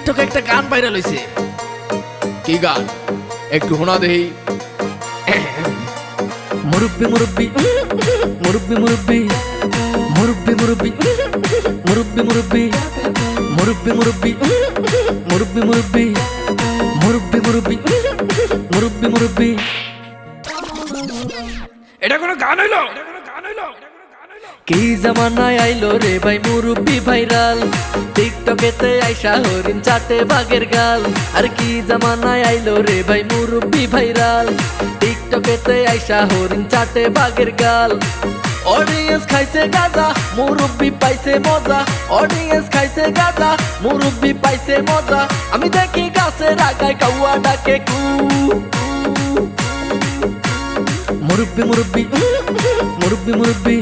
টিকটকে একটা গান ভাইরাল হইছে। কি গান একটু শোনা দেই। মুরব্বি মুরব্বি মুরব্বি মুরব্বি মুরব্বি মুরব্বি মুরব্বি মুরব্বি মুরব্বি মুরব্বি মুরব্বি মুরব্বি মুরব্বি মুরব্বি মুরব্বি মুরব্বি। এটা কোনো গান হইলো? কি জামানায় আইলো রে ভাই মুরব্বি ভাইরাল, টিকটকেতে আইসা হরিণ চাটে বাঘের গাল। আর কি জামানায় আইলো রে ভাই মুরব্বি ভাইরাল, টিকটকেতে আইসা হরিণ চাটে বাঘের গাল। অডিয়েন্স খাইছে গাজা, মুরব্বি পাইছে মজা। অডিয়েন্স খাইছে গাজা, মুরব্বি পাইছে মজা। আমি দেখি গাছের আগায় কাউয়া ডাকে কু। মুরব্বি মুরব্বি মুরব্বি মুরব্বি